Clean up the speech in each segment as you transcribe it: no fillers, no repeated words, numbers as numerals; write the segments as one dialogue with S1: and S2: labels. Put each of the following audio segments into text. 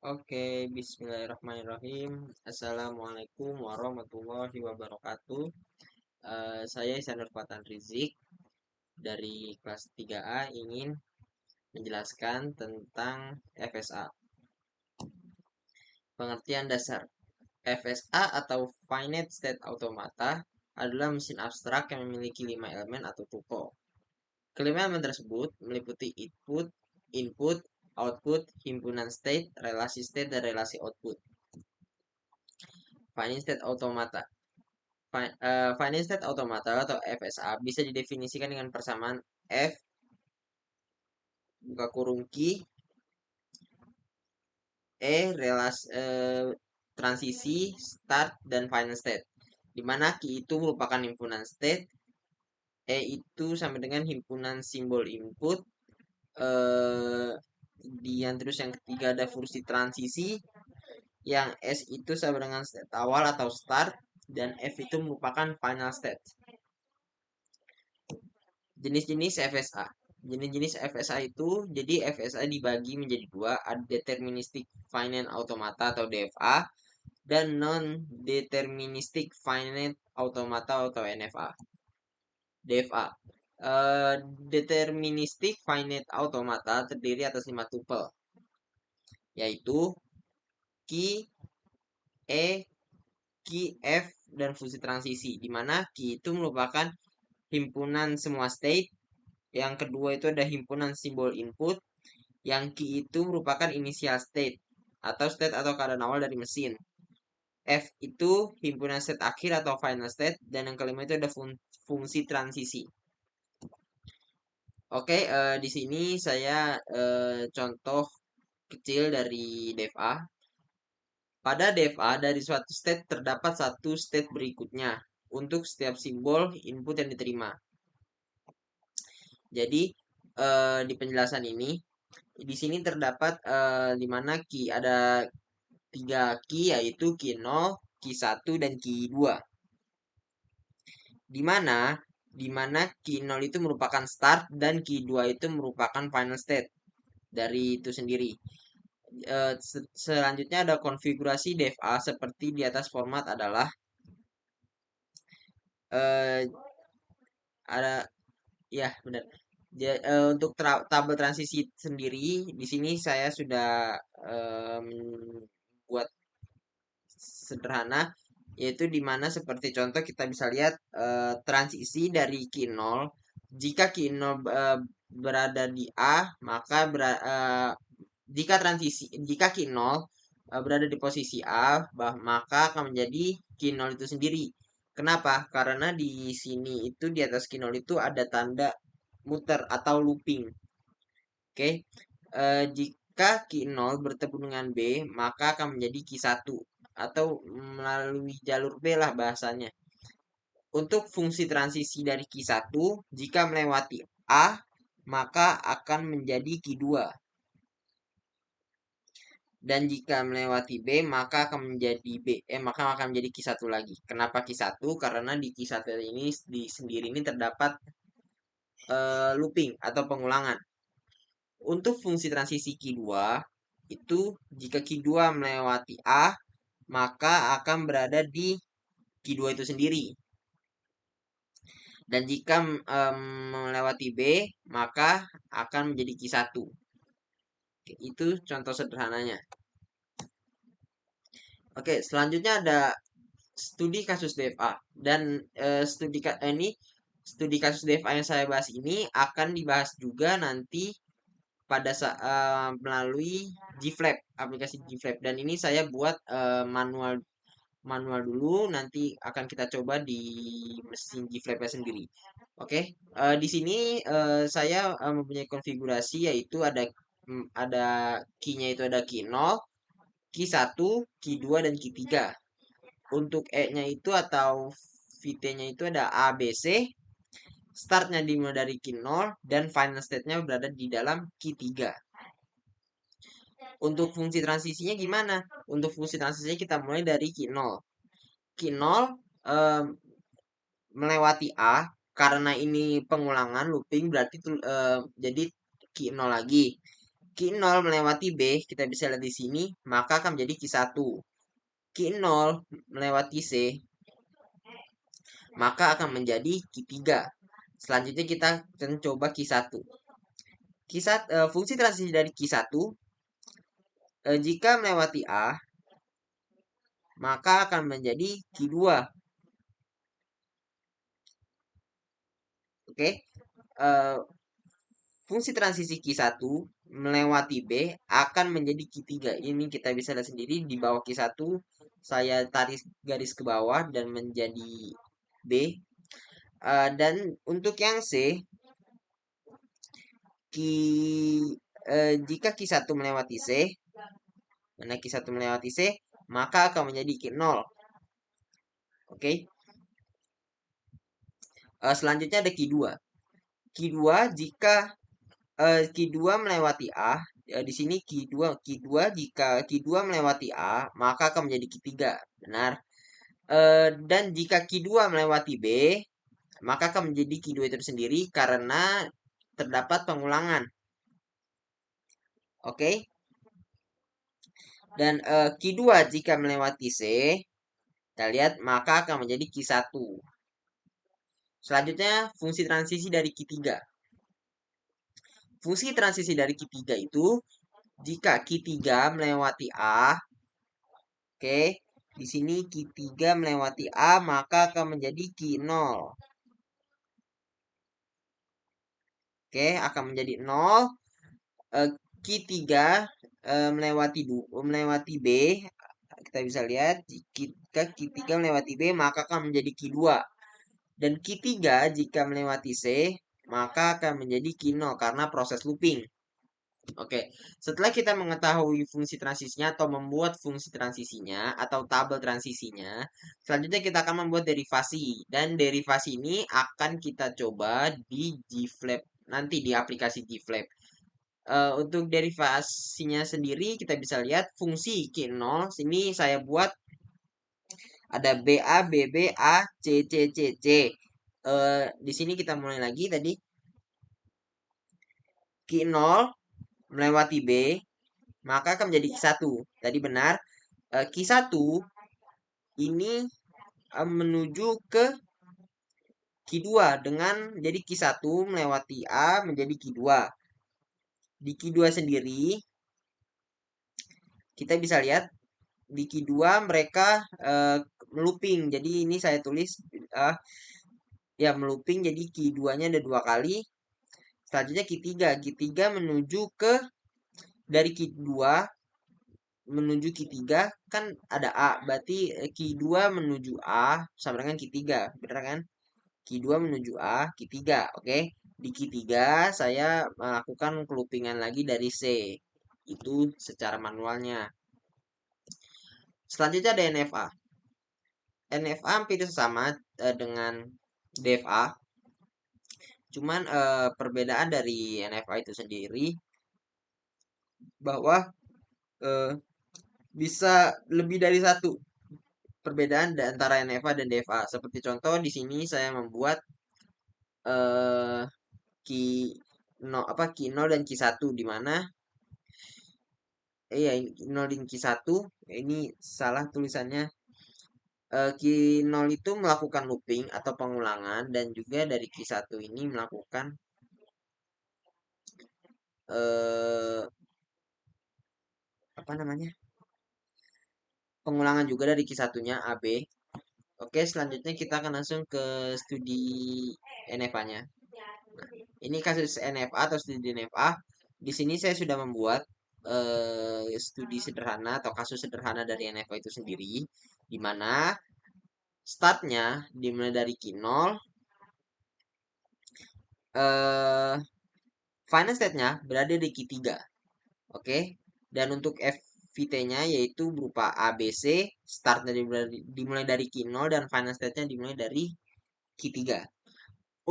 S1: Oke, bismillahirrahmanirrahim. Assalamualaikum warahmatullahi wabarakatuh. Saya Ihsanur Fatan Rizik dari kelas 3A ingin menjelaskan tentang FSA. Pengertian dasar. FSA atau Finite State Automata adalah mesin abstrak yang memiliki 5 elemen atau tuple. Kelima elemen tersebut meliputi input, output, himpunan state, relasi state, dan relasi output. Finite State Automata. Finite State Automata atau FSA bisa didefinisikan dengan persamaan F buka kurung key transisi start dan final state, di mana key itu merupakan himpunan state, itu sama dengan himpunan simbol input, terus yang ketiga ada fungsi transisi, yang S itu sama dengan state awal atau start, dan F itu merupakan final state. Jenis-jenis FSA. Jenis-jenis FSA itu, jadi FSA dibagi menjadi dua, ada deterministic finite automata atau DFA dan non-deterministic finite automata atau NFA. DFA. Deterministic finite automata terdiri atas 5 tuple, yaitu key, E, key, F, dan fungsi transisi, di mana key itu merupakan himpunan semua state. Yang kedua itu ada himpunan simbol input. Yang key itu merupakan initial state atau keadaan awal dari mesin. F itu himpunan state akhir atau final state. Dan yang kelima itu ada fungsi transisi. Oke, di sini saya contoh kecil dari DFA. Pada DFA, dari suatu state terdapat satu state berikutnya untuk setiap simbol input yang diterima. Jadi, di penjelasan ini, di sini terdapat di mana key ada 3 key, yaitu key 0, key 1, dan key 2. Di mana key 0 itu merupakan start dan key 2 itu merupakan final state dari itu sendiri. Selanjutnya ada konfigurasi DFA seperti di atas. Format adalah eh, ada, ya benar. Untuk tabel transisi sendiri di sini saya sudah membuat sederhana, yaitu dimana seperti contoh kita bisa lihat transisi dari key 0. Jika key 0 berada di A, maka jika key 0 berada di posisi A, maka akan menjadi key 0 itu sendiri. Kenapa? Karena di sini itu di atas key 0 itu ada tanda muter atau looping. Oke. Jika key 0 bertemu dengan B, maka akan menjadi key 1 atau melalui jalur B lah bahasanya. Untuk fungsi transisi dari key 1, jika melewati A, maka akan menjadi key 2. Dan jika melewati B, maka akan menjadi maka akan menjadi key 1 lagi. Kenapa key 1? Karena di key 1 ini sendiri ini terdapat looping atau pengulangan. Untuk fungsi transisi key 2, itu jika key 2 melewati A, maka akan berada di key 2 itu sendiri. Dan jika melewati B, maka akan menjadi key 1. Itu contoh sederhananya. Oke, selanjutnya ada studi kasus DFA. Dan studi kasus DFA yang saya bahas ini akan dibahas juga nanti pada melalui GFlap, aplikasi GFlap. Dan ini saya buat manual dulu, nanti akan kita coba di mesin GFlap sendiri. Oke, di sini saya mempunyai konfigurasi, yaitu ada key-nya itu ada key 0, key 1, key 2, dan key 3. Untuk E-nya itu atau VT-nya itu ada A, B, C. Startnya dimulai dari key 0 dan final state-nya berada di dalam key 3. Untuk fungsi transisinya gimana? Untuk fungsi transisinya kita mulai dari key 0. Key 0 melewati A, karena ini pengulangan looping berarti jadi key 0 lagi. Q0 melewati B, kita bisa lihat di sini, maka akan menjadi Q1. Q0 melewati C, maka akan menjadi Q3. Selanjutnya kita akan coba Q1. Fungsi transisi dari Q1, jika melewati A, maka akan menjadi Q2. Oke, fungsi transisi Q1 melewati B akan menjadi Q3. Ini kita bisa lihat sendiri di bawah Q1, saya tarik garis ke bawah dan menjadi B. Dan untuk yang C, jika Q1 melewati C, mana Q1 melewati C, maka akan menjadi Q0. Oke. Selanjutnya ada Q2. Q2 jika Q2 melewati A, di sini Q2 jika Q2 melewati A, maka akan menjadi Q3. Benar. Dan jika Q2 melewati B, maka akan menjadi Q2 itu sendiri karena terdapat pengulangan. Oke. Dan Q2 jika melewati C, kita lihat maka akan menjadi Q1. Selanjutnya fungsi transisi dari Q3. Fungsi transisi dari Q3 itu jika Q3 melewati A, oke, di sini Q3 melewati A maka akan menjadi Q0. Oke, akan menjadi 0. Q3 melewati B, kita bisa lihat jika Q3 melewati B maka akan menjadi Q2. Dan Q3 jika melewati C maka akan menjadi Q0 karena proses looping. Oke, setelah kita mengetahui fungsi transisinya atau membuat fungsi transisinya atau tabel transisinya, selanjutnya kita akan membuat derivasi. Dan derivasi ini akan kita coba di GFlap, nanti di aplikasi GFlap. Untuk derivasinya sendiri kita bisa lihat fungsi Q0, sini saya buat ada BA, BB, A, C, C, C, C. Di sini kita mulai lagi tadi. Q0 melewati B, maka akan menjadi Q1. Tadi benar. Q1 ini menuju ke Q2 dengan jadi Q1 melewati A menjadi Q2. Di Q2 sendiri kita bisa lihat di Q2 mereka looping. Jadi ini saya tulis ya melooping, jadi Q2-nya ada 2 kali. Selanjutnya Q3. Q3 menuju ke dari Q2 menuju Q3 kan ada A, berarti Q2 menuju A sama dengan Q3, benar kan? Q2 menuju A, Q3, oke. Di Q3 saya melakukan keloopingan lagi dari C. Itu secara manualnya. Selanjutnya ada NFA. NFA hampir sama dengan DFA. Cuman perbedaan dari NFA itu sendiri bahwa bisa lebih dari satu perbedaan antara NFA dan DFA. Seperti contoh di sini saya membuat eh key key 0 dan key 1 di mana ya ini 0 dan key 1 ini salah tulisannya. Key 0 itu melakukan looping atau pengulangan dan juga dari key 1 ini melakukan eh apa namanya? Pengulangan juga dari key 1-nya AB. Oke, selanjutnya kita akan langsung ke studi NFA-nya. Ini kasus NFA atau studi NFA. Di sini saya sudah membuat studi sederhana atau kasus sederhana dari NFA itu sendiri, di mana startnya dimulai dari Q0, final state-nya berada di Q3. Oke, dan untuk FVT-nya yaitu berupa ABC, startnya dimulai dari Q0 dan final state-nya dimulai dari Q3.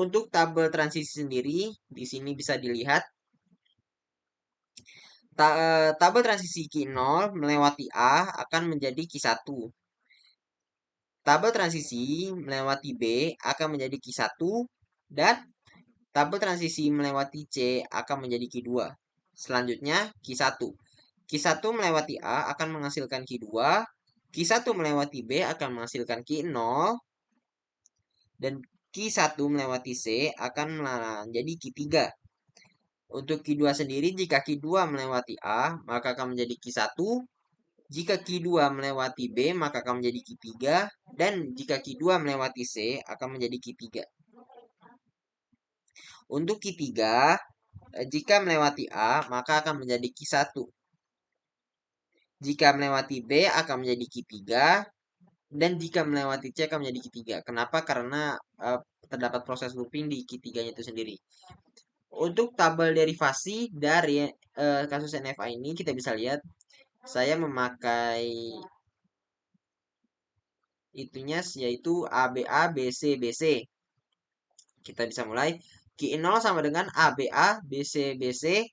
S1: Untuk tabel transisi sendiri, di sini bisa dilihat tabel transisi Q0 melewati A akan menjadi Q1. Tabel transisi melewati B akan menjadi Q1 dan tabel transisi melewati C akan menjadi Q2. Selanjutnya Q1. Q1 melewati A akan menghasilkan Q2, Q1 melewati B akan menghasilkan Q0, dan Q1 melewati C akan menjadi Q3. Untuk Q2 sendiri, jika Q2 melewati A, maka akan menjadi Q1. Jika Q2 melewati B, maka akan menjadi Q3. Dan jika Q2 melewati C, akan menjadi Q3. Untuk Q3, jika melewati A, maka akan menjadi Q1. Jika melewati B, akan menjadi Q3. Dan jika melewati C, akan menjadi Q3. Kenapa? Karena terdapat proses looping di Q3-nya itu sendiri. Untuk tabel derivasi dari kasus NFA ini, kita bisa lihat saya memakai itunya yaitu ABA BC BC. Kita bisa mulai Q0 sama dengan ABA BC BC.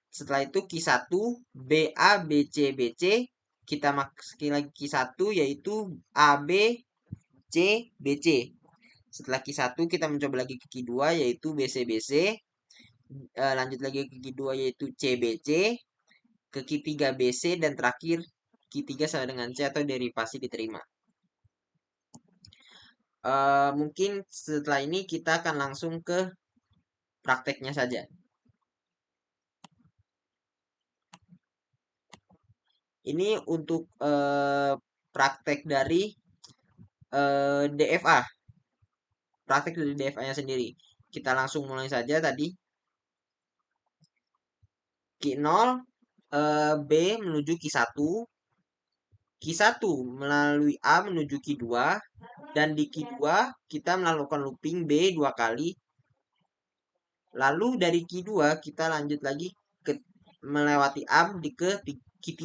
S1: Setelah itu Q1 BA BC BC. Kita masukin lagi Q1 yaitu AB C BC. Setelah Q1 kita mencoba lagi ke Q2 yaitu BC BC. Lanjut lagi ke Q2 yaitu CBC, ke Q3 BC, dan terakhir Q3 sama dengan C atau derivasi diterima. Mungkin setelah ini kita akan langsung ke prakteknya saja. Ini untuk praktek dari DFA. Praktek dari DFA-nya sendiri. Kita langsung mulai saja tadi. Q0 B menuju Q1. Q1 melalui A menuju Q2. Dan di Q2 kita melakukan looping B 2 kali. Lalu dari Q2 kita lanjut lagi ke melewati A ke Q3.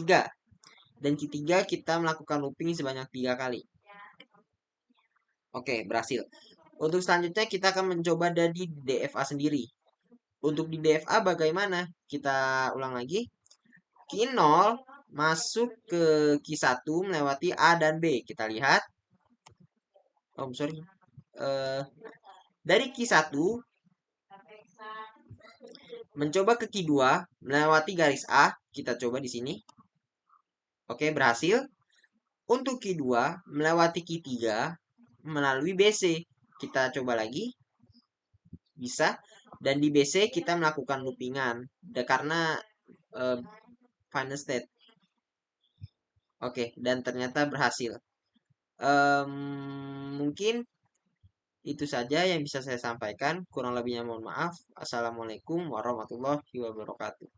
S1: Dan Q3 kita melakukan looping sebanyak 3 kali. Oke, berhasil. Untuk selanjutnya kita akan mencoba dari DFA sendiri. Untuk di DFA bagaimana? Kita ulang lagi. Q0 masuk ke Q1 melewati A dan B. Kita lihat. Oh, sorry. Dari Q1 mencoba ke Q2 melewati garis A. Kita coba di sini. Oke, berhasil. Untuk Q2 melewati Q3 melalui BC. Kita coba lagi. Bisa. Dan di BC kita melakukan loopingan. Karena final state. Oke, dan ternyata berhasil. Mungkin itu saja yang bisa saya sampaikan. Kurang lebihnya mohon maaf. Assalamualaikum warahmatullahi wabarakatuh.